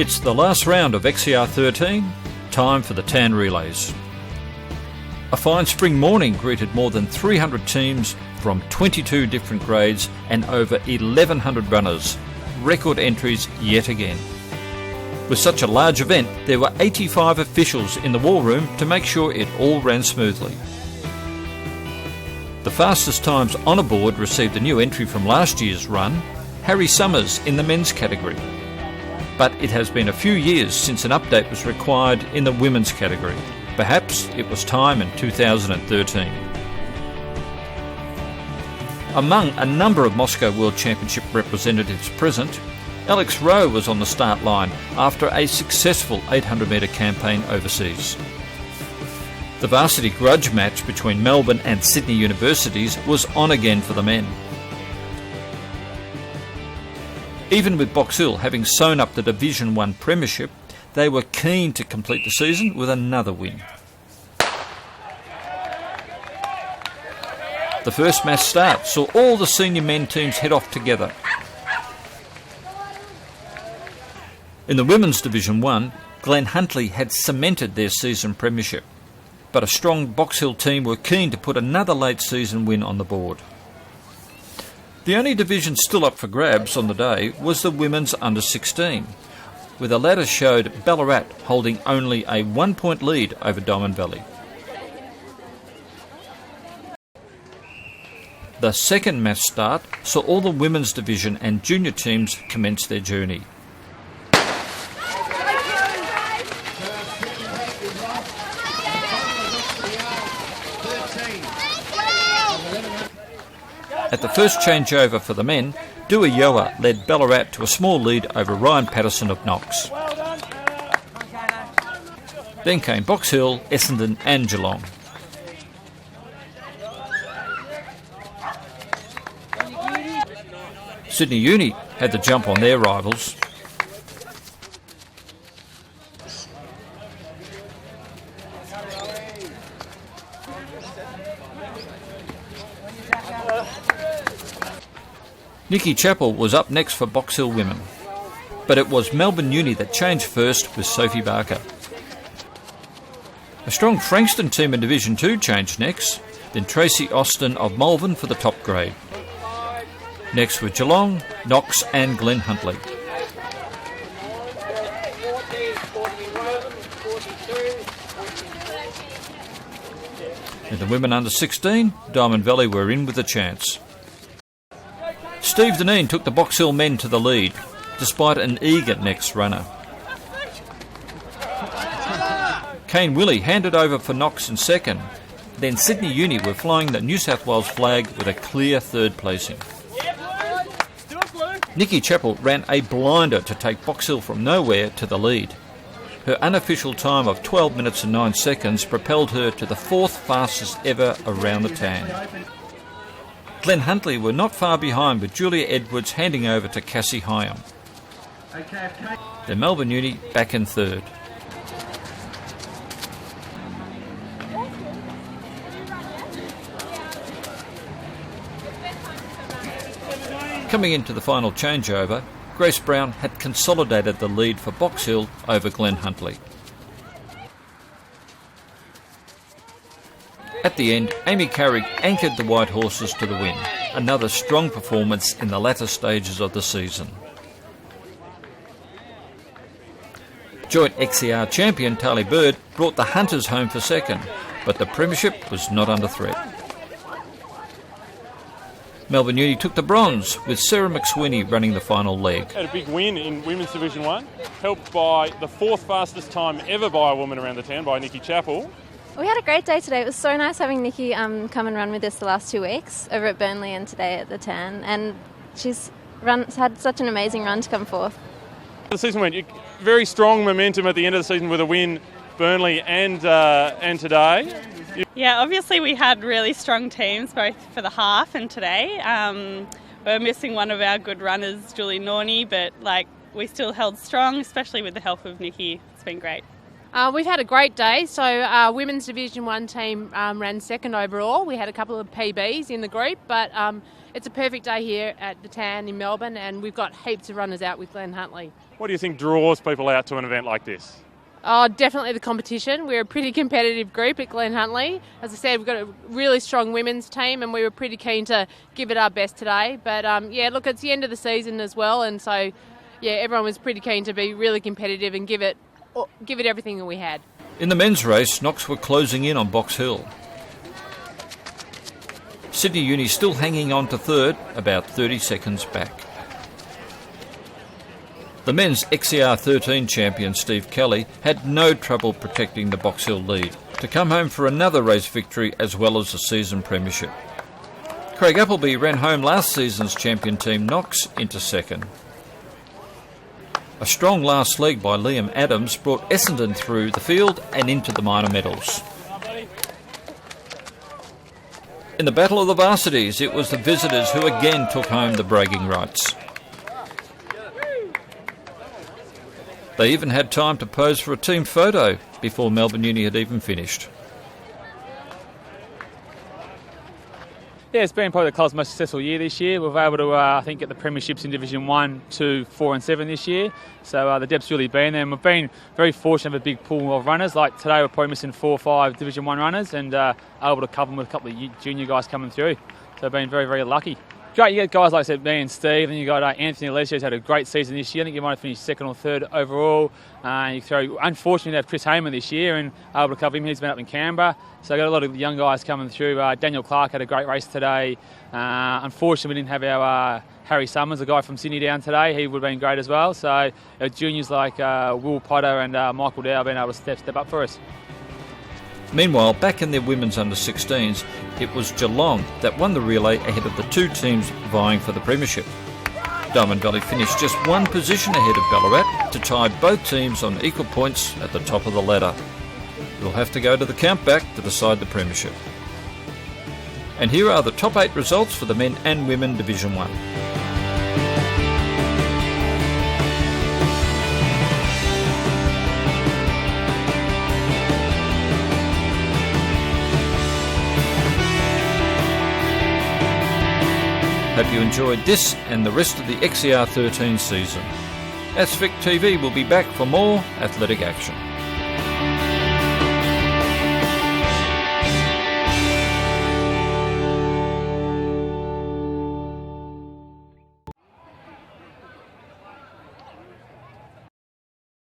It's the last round of XCR'13, time for the tan relays. A fine spring morning greeted more than 300 teams from 22 different grades and over 1,100 runners. Record entries yet again. With such a large event, there were 85 officials in the war room to make sure it all ran smoothly. The fastest times on a board received a new entry from last year's run, Harry Summers in the men's category. But it has been a few years since an update was required in the women's category. Perhaps it was time in 2013. Among a number of Moscow World Championship representatives present, Alex Rowe was on the start line after a successful 800-metre campaign overseas. The varsity grudge match between Melbourne and Sydney universities was on again for the men. Even with Box Hill having sewn up the Division 1 premiership, they were keen to complete the season with another win. The first mass start saw all the senior men teams head off together. In the Women's Division 1, Glen Huntly had cemented their season premiership, but a strong Box Hill team were keen to put another late season win on the board. The only division still up for grabs on the day was the Women's Under-16, where the ladder showed Ballarat holding only a 1-point lead over Diamond Valley. The second mass start saw all the women's division and junior teams commence their journey. At the first changeover for the men, Dewey Yoa led Ballarat to a small lead over Ryan Patterson of Knox. Then came Box Hill, Essendon and Geelong. Sydney Uni had the jump on their rivals. Nikki Chappell was up next for Box Hill women, but it was Melbourne Uni that changed first with Sophie Barker. A strong Frankston team in Division 2 changed next, then Tracy Austin of Malvern for the top grade. Next were Geelong, Knox and Glen Huntly. In the women under 16, Diamond Valley were in with a chance. Steve Deneen took the Box Hill men to the lead, despite an eager next runner. Kane Willie handed over for Knox in second, then Sydney Uni were flying the New South Wales flag with a clear third placing. Nikki Chappell ran a blinder to take Box Hill from nowhere to the lead. Her unofficial time of 12 minutes and 9 seconds propelled her to the fourth fastest ever around the tan. Glen Huntly were not far behind, with Julia Edwards handing over to Cassie Hyam. Then Melbourne Uni back in third. Coming into the final changeover, Grace Brown had consolidated the lead for Box Hill over Glen Huntly. At the end, Amy Carrick anchored the White Horses to the win, another strong performance in the latter stages of the season. Joint XCR champion Tali Bird brought the Hunters home for second, but the premiership was not under threat. Melbourne Uni took the bronze, with Sarah McSweeney running the final leg. Had a big win in Women's Division 1, helped by the fourth fastest time ever by a woman around the town, by Nikki Chappell. We had a great day today. It was so nice having Nikki come and run with us the last 2 weeks, over at Burnley and today at the Tan, and she's had such an amazing run to come forth. The season went very strong momentum at the end of the season with a win, Burnley and today. Yeah, obviously we had really strong teams both for the half and today. We're missing one of our good runners, Julie Norney, but we still held strong, especially with the help of Nikki. It's been great. We've had a great day. So our Women's Division 1 team ran second overall. We had a couple of PBs in the group, but it's a perfect day here at the Tan in Melbourne, and we've got heaps of runners out with Glen Huntly. What do you think draws people out to an event like this? Oh, definitely the competition. We're a pretty competitive group at Glen Huntly. As I said, we've got a really strong women's team and we were pretty keen to give it our best today. But yeah, look, it's the end of the season as well, and so yeah, everyone was pretty keen to be really competitive and give it everything that we had. In the men's race, Knox were closing in on Box Hill. Sydney Uni still hanging on to third, about 30 seconds back. The men's XCR'13 champion Steve Kelly had no trouble protecting the Box Hill lead to come home for another race victory as well as the season premiership. Craig Appleby ran home last season's champion team Knox into second. A strong last leg by Liam Adams brought Essendon through the field and into the minor medals. In the Battle of the Varsities, it was the visitors who again took home the bragging rights. They even had time to pose for a team photo before Melbourne Uni had even finished. Yeah, it's been probably the club's most successful year this year. We've been able to, I think, get the premierships in Division 1, 2, 4 and 7 this year. So the depth's really been there. And we've been very fortunate to have a big pool of runners. Like today we're probably missing 4 or 5 Division 1 runners and able to cover them with a couple of junior guys coming through. So we've been very, very lucky. Great, you get guys like I said, me and Steve, and you got Anthony Alessio, who's had a great season this year. I think he might have finished second or third overall. You throw, unfortunately, to have Chris Hayman this year and able to cover him. He's been up in Canberra. So got a lot of young guys coming through. Daniel Clark had a great race today. Unfortunately, we didn't have our Harry Summers, a guy from Sydney, down today. He would have been great as well. So juniors like Will Potter and Michael Dow have been able to step up for us. Meanwhile, back in their women's under-16s, it was Geelong that won the relay ahead of the two teams vying for the premiership. Diamond Valley finished just one position ahead of Ballarat to tie both teams on equal points at the top of the ladder. We'll have to go to the countback to decide the premiership. And here are the top 8 results for the men and women Division 1. Hope you enjoyed this and the rest of the XCR'13 season. Asvic TV will be back for more athletic action.